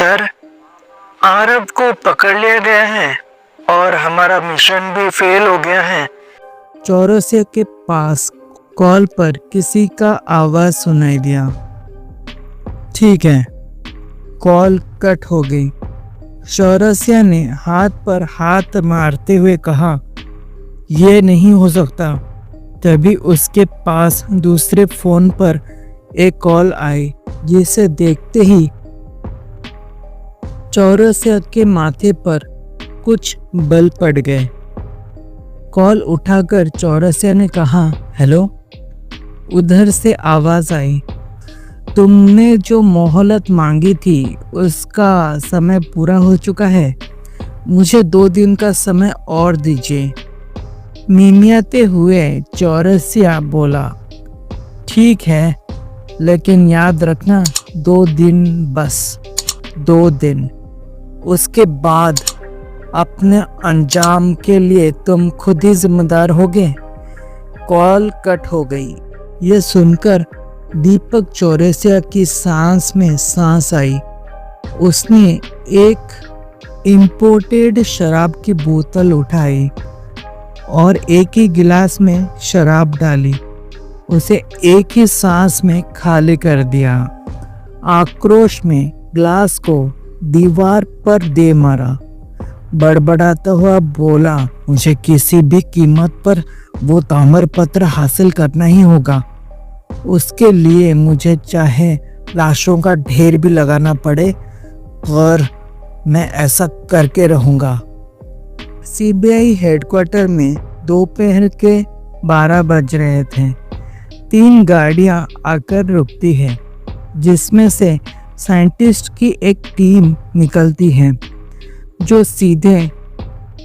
Sir, Aarav को पकड़ लिया गया है और हमारा मिशन भी फेल हो गया है। चौरसिया के पास कॉल पर किसी का आवाज सुनाई दिया। ठीक है। कॉल कट हो गई। चौरसिया ने हाथ पर हाथ मारते हुए कहा, यह नहीं हो सकता। तभी उसके पास दूसरे फोन पर एक कॉल आई, जिसे देखते ही चौरसिया के माथे पर कुछ बल पड़ गए। कॉल उठाकर चौरसिया ने कहा, हेलो। उधर से आवाज आई, तुमने जो मोहलत मांगी थी उसका समय पूरा हो चुका है। मुझे 2 दिन का समय और दीजिए। मिमियाते हुए चौरसिया बोला, ठीक है, लेकिन याद रखना 2 दिन, बस 2 दिन। उसके बाद अपने अंजाम के लिए तुम खुद ही जिम्मेदार होगे। कॉल कट हो गई। ये सुनकर दीपक चौरसिया की सांस में सांस आई। उसने एक इंपोर्टेड शराब की बोतल उठाई और एक ही गिलास में शराब डाली। उसे एक ही सांस में खाली कर दिया। आक्रोश में ग्लास को दीवार पर दे मारा। बड़बड़ाता हुआ बोला, मुझे किसी भी कीमत पर वो ताम्रपत्र हासिल करना ही होगा। उसके लिए मुझे चाहे लाशों का ढेर भी लगाना पड़े, और मैं ऐसा करके रहूंगा। सीबीआई हेडक्वार्टर में दोपहर के 12 बज रहे थे। 3 गाड़ियां आकर रुकती है, जिसमें से साइंटिस्ट की एक टीम निकलती है, जो सीधे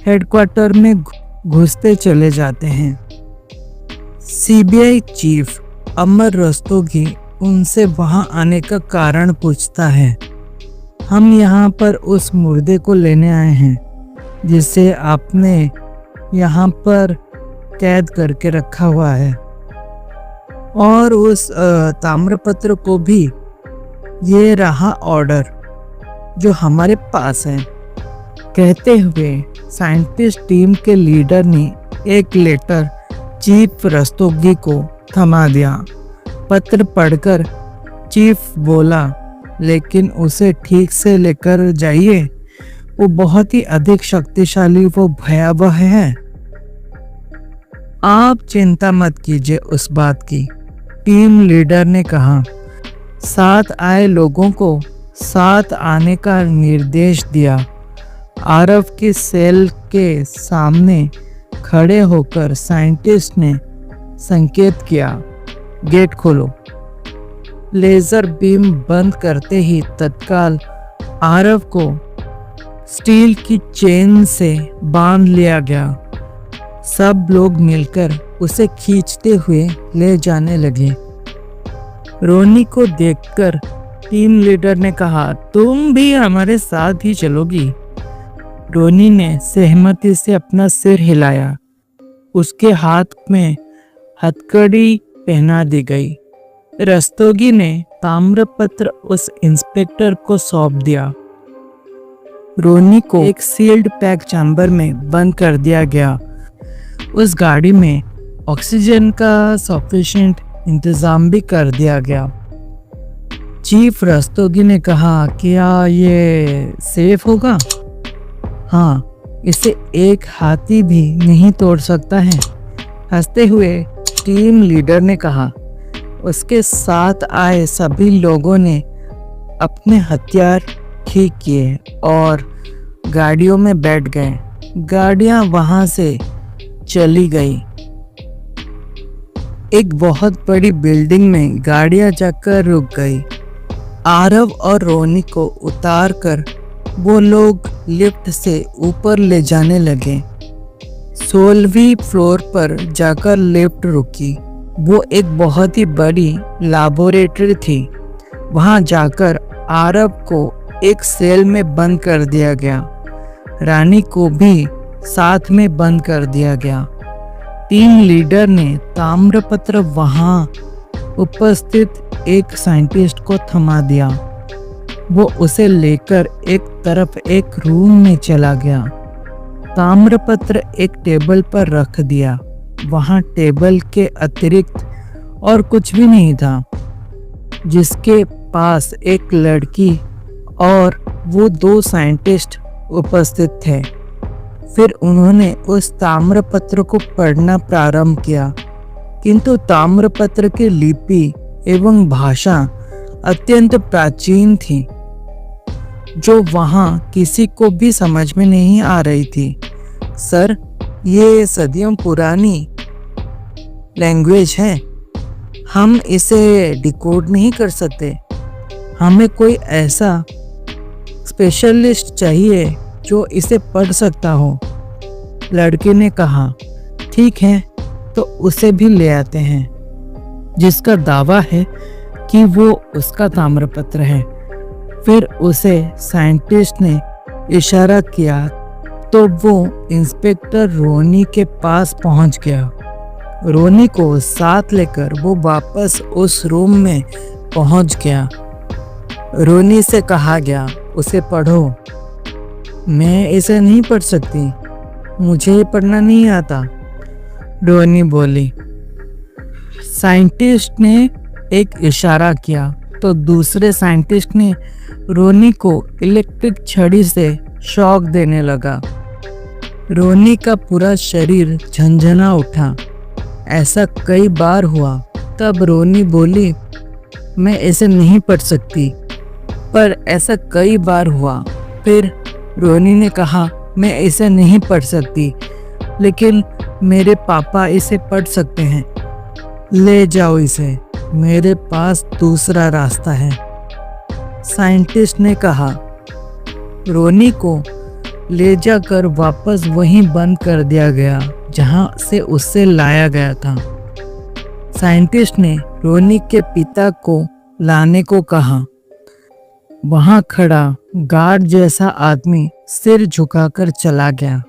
हेडक्वार्टर में घुसते चले जाते हैं। सीबीआई चीफ अमर रस्तोगी उनसे वहां आने का कारण पूछता है। हम यहाँ पर उस मुर्दे को लेने आए हैं, जिसे आपने यहाँ पर कैद करके रखा हुआ है, और उस ताम्रपत्र को भी। ये रहा ऑर्डर जो हमारे पास है। कहते हुए साइंटिस्ट टीम के लीडर ने एक लेटर चीफ रस्तोगी को थमा दिया। पत्र पढ़कर चीफ बोला, लेकिन उसे ठीक से लेकर जाइए, वो बहुत ही अधिक शक्तिशाली वो भयावह है। आप चिंता मत कीजिए उस बात की, टीम लीडर ने कहा। साथ आए लोगों को साथ आने का निर्देश दिया। आरव की सेल के सामने खड़े होकर साइंटिस्ट ने संकेत किया, गेट खोलो। लेजर बीम बंद करते ही तत्काल आरव को स्टील की चेन से बांध लिया गया। सब लोग मिलकर उसे खींचते हुए ले जाने लगे। रोनी को देखकर टीम लीडर ने कहा, तुम भी हमारे साथ ही चलोगी। रोनी ने सहमति से अपना सिर हिलाया। उसके हाथ में हथकड़ी पहना दी गई। रस्तोगी ने ताम्रपत्र उस इंस्पेक्टर को सौंप दिया। रोनी को एक सील्ड पैक चैम्बर में बंद कर दिया गया। उस गाड़ी में ऑक्सीजन का सफिशिएंट इंतजाम भी कर दिया गया। चीफ रस्तोगी ने कहा, क्या ये सेफ होगा? हाँ, इसे एक हाथी भी नहीं तोड़ सकता है। हंसते हुए टीम लीडर ने कहा। उसके साथ आए सभी लोगों ने अपने हथियार ठीक किए और गाड़ियों में बैठ गए। गाड़ियां वहां से चली गई। एक बहुत बड़ी बिल्डिंग में गाड़ियां जाकर रुक गई। आरव और रोनी को उतारकर वो लोग लिफ्ट से ऊपर ले जाने लगे। 16वीं फ्लोर पर जाकर लिफ्ट रुकी। वो एक बहुत ही बड़ी लैबोरेटरी थी। वहां जाकर आरव को एक सेल में बंद कर दिया गया। रानी को भी साथ में बंद कर दिया गया। टीम लीडर ने ताम्रपत्र वहां उपस्थित एक साइंटिस्ट को थमा दिया। वो उसे लेकर एक तरफ एक रूम में चला गया। ताम्रपत्र एक टेबल पर रख दिया। वहां टेबल के अतिरिक्त और कुछ भी नहीं था, जिसके पास एक लड़की और वो 2 साइंटिस्ट उपस्थित थे। फिर उन्होंने उस ताम्रपत्र को पढ़ना प्रारंभ किया, किंतु ताम्रपत्र की लिपि एवं भाषा अत्यंत प्राचीन थी, जो वहां किसी को भी समझ में नहीं आ रही थी। सर, ये सदियों पुरानी लैंग्वेज है, हम इसे डिकोड नहीं कर सकते। हमें कोई ऐसा स्पेशलिस्ट चाहिए जो इसे पढ़ सकता हो। लड़के ने कहा, ठीक है, तो उसे भी ले आते हैं, जिसका दावा है कि वो उसका ताम्रपत्र है। फिर उसे साइंटिस्ट ने इशारा किया तो वो इंस्पेक्टर रोनी के पास पहुंच गया। रोनी को साथ लेकर वो वापस उस रूम में पहुंच गया। रोनी से कहा गया, उसे पढ़ो। मैं इसे नहीं पढ़ सकती, मुझे पढ़ना नहीं आता, रोनी बोली। साइंटिस्ट ने एक इशारा किया तो दूसरे साइंटिस्ट ने रोनी को इलेक्ट्रिक छड़ी से शॉक देने लगा। रोनी का पूरा शरीर झंझना उठा। ऐसा कई बार हुआ। तब रोनी बोली, मैं इसे नहीं पढ़ सकती, पर ऐसा कई बार हुआ। फिर रोनी ने कहा, मैं इसे नहीं पढ़ सकती, लेकिन मेरे पापा इसे पढ़ सकते हैं। ले जाओ इसे, मेरे पास दूसरा रास्ता है। साइंटिस्ट ने कहा। रोनी को ले जाकर वापस वहीं बंद कर दिया गया जहां से उससे लाया गया था। साइंटिस्ट ने रोनी के पिता को लाने को कहा। वहां खड़ा गार्ड जैसा आदमी सिर झुकाकर चला गया।